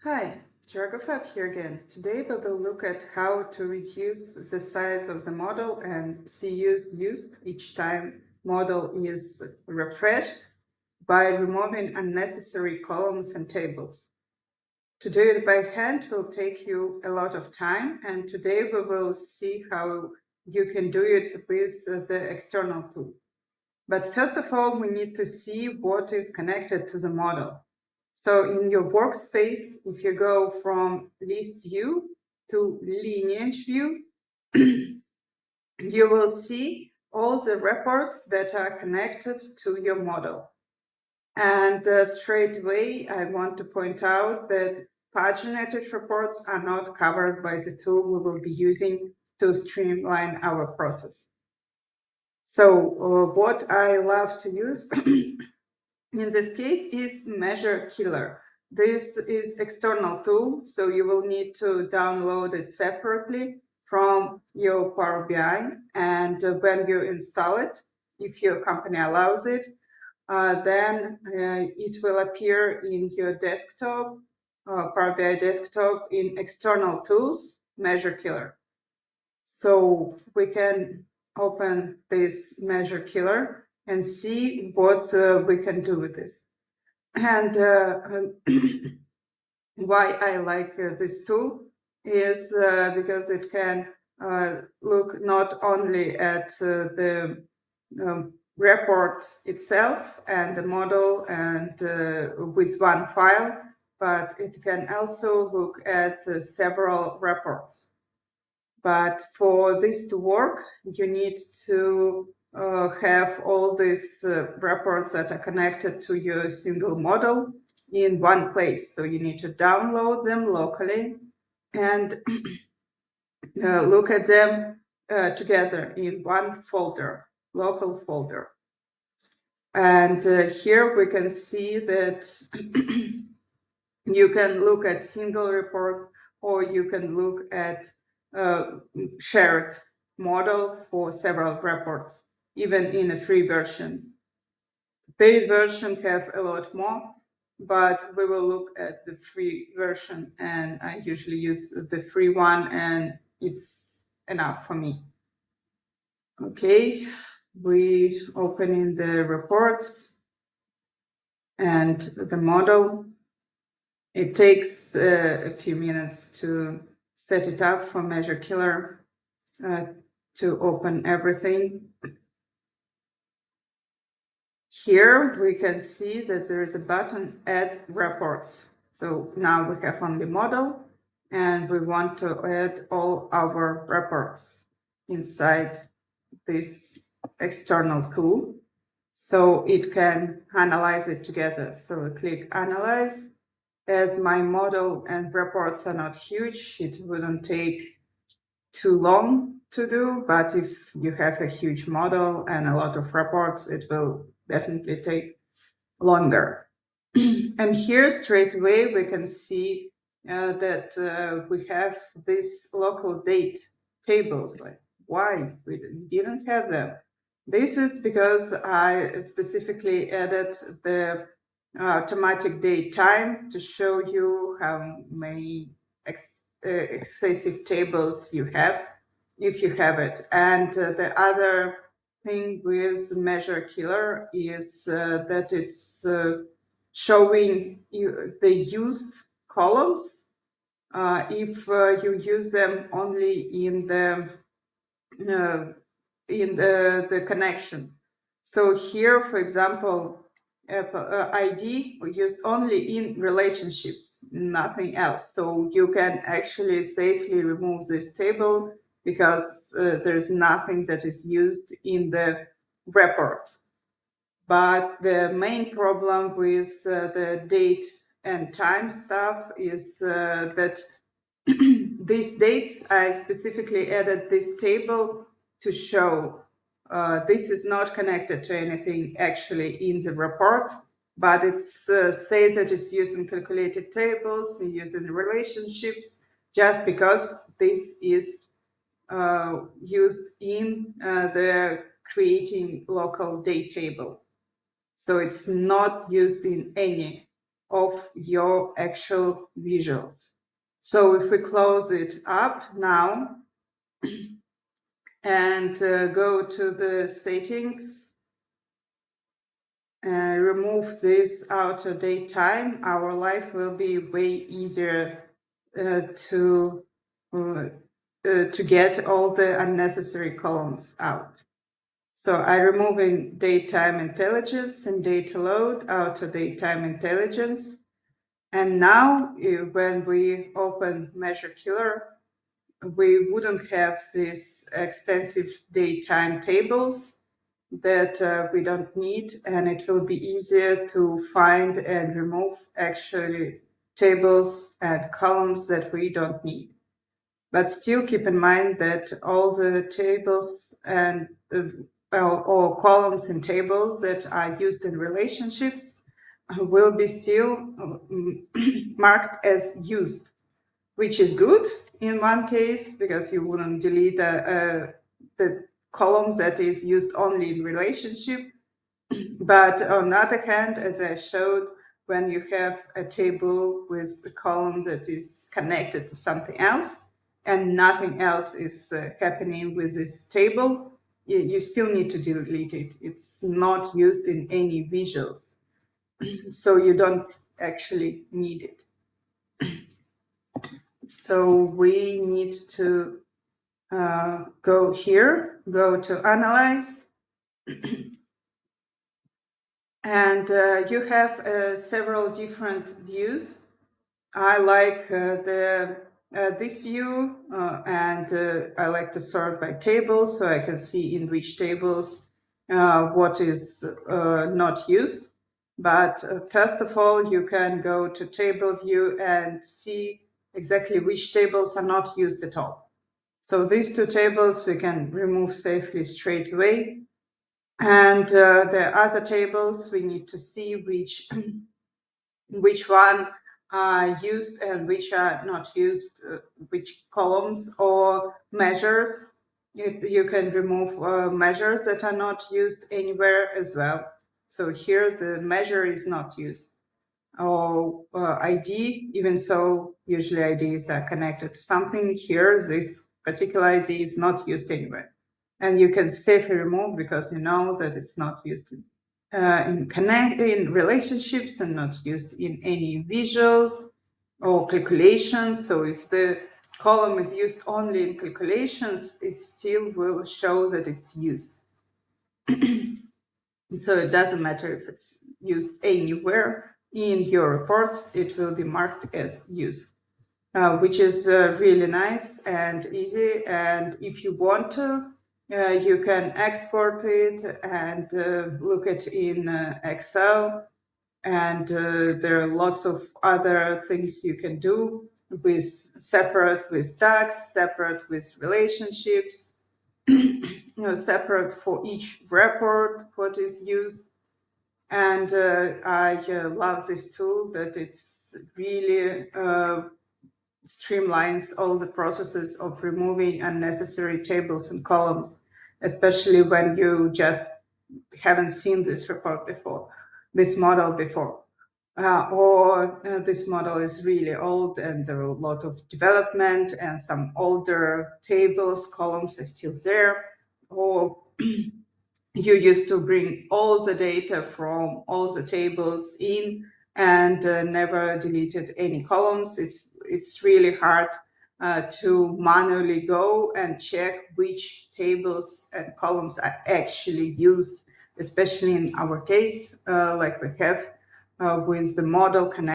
Hi, Jargofab here again. Today we will look at how to reduce the size of the model and see used each time model is refreshed by removing unnecessary columns and tables. To do it by hand will take you a lot of time, and today we will see how you can do it with the external tool. But first of all, we need to see what is connected to the model. So in your workspace, if you go from list view to lineage view, you will see all the reports that are connected to your model. And straight away, I want to point out that paginated reports are not covered by the tool we will be using to streamline our process. So what I love to use in this case is measure killer. This is external tool, so you will need to download it separately from your Power BI. And when you install it, if your company allows it, then it will appear in your desktop, Power BI desktop in external tools, measure killer. So we can open this measure killer and see what we can do with this. And why I like this tool is because it can look not only at the report itself and the model and with one file, but it can also look at several reports. But for this to work, you need to have all these reports that are connected to your single model in one place. So you need to download them locally and look at them together in one folder, local folder. And here we can see that you can look at single report or you can look at shared model for several reports, even in a free version. Paid version have a lot more, but we will look at the free version, and I usually use the free one, and it's enough for me. Okay, we open in the reports and the model. It takes a few minutes to set it up for Measure Killer to open everything. Here we can see that there is a button Add Reports. So now we have only model and we want to add all our reports inside this external tool so it can analyze it together. So we click Analyze. As my model and reports are not huge, it wouldn't take too long to do, but if you have a huge model and a lot of reports, it will definitely take longer. And here straight away we can see that we have these local date tables. Like, why we didn't have them? This is because I specifically added the automatic date time to show you how many excessive tables you have, if you have it. And the other thing with measure killer is that it's showing you the used columns if you use them only in the connection. So here, for example, ID used only in relationships, nothing else. So you can actually safely remove this table because there's nothing that is used in the report. But the main problem with the date and time stuff is that these dates, I specifically added this table to show this is not connected to anything actually in the report, but it's says that it's used in calculated tables and used in relationships just because this is used in the creating local date table. So it's not used in any of your actual visuals. So if we close it up now and go to the settings and remove this outer date time, our life will be way easier to get all the unnecessary columns out. So I'm removing datetime intelligence and data load out of datetime intelligence. And now when we open Measure Killer, we wouldn't have these extensive datetime tables that we don't need, and it will be easier to find and remove actually tables and columns that we don't need. But still keep in mind that all the tables and or columns and tables that are used in relationships will be still marked as used, which is good in one case because you wouldn't delete the columns that is used only in relationship. But on the other hand, as I showed, when you have a table with a column that is connected to something else and nothing else is happening with this table, you still need to delete it. It's not used in any visuals, so you don't actually need it. So we need to go here, go to Analyze, and you have several different views. I like this view, and I like to sort by tables, so I can see in which tables what is not used. But first of all, you can go to table view and see exactly which tables are not used at all. So these two tables we can remove safely straight away. And the other tables we need to see which one are used and which are not used, which columns or measures. You can remove measures that are not used anywhere as well. So here the measure is not used. Or ID, even so usually IDs are connected to something. Here this particular ID is not used anywhere. And you can safely remove because you know that it's not used in relationships and not used in any visuals or calculations. So if the column is used only in calculations, it still will show that it's used. So it doesn't matter if it's used anywhere in your reports, it will be marked as used, which is really nice and easy. And if you want to, you can export it and look at in Excel. And there are lots of other things you can do with separate with tags, separate with relationships, separate for each report what is used. And I love this tool that it's really streamlines all the processes of removing unnecessary tables and columns, especially when you just haven't seen this report before, this model before. Or this model is really old and there are a lot of development and some older tables, columns are still there. Or you used to bring all the data from all the tables in and never deleted any columns. It's really hard to manually go and check which tables and columns are actually used, especially in our case, like we have with the model connect.